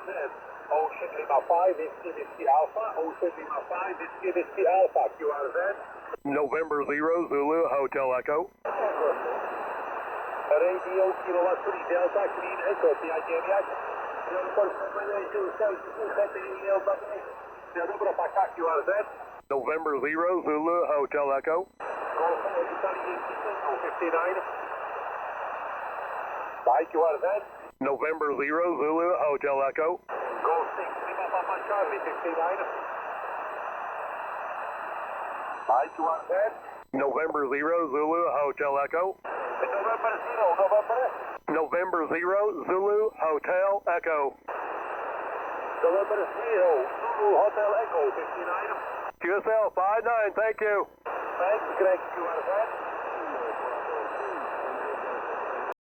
QRZ. Ocean Lima 5, Whiskey Alpha. Ocean Lima 5, Whiskey Alpha, QRZ. November 0, Zulu, Hotel Echo. Radio Kilowatt 3 Delta, Clean Echo, PIGMX. Dobro, Paka, QRZ. November 0, Zulu, Hotel Echo. Golf Italy 59. Bye, QRZ. November 0, Zulu, Hotel Echo. Golf 6, Lima Papa Charlie 59. Bye, QRZ. November 0, Zulu, Hotel Echo. November 0, November. November 0, Zulu, Hotel Echo. November 0, Zulu Hotel Echo 59. QSL 59, thank you. Thanks, Greg, QRZ.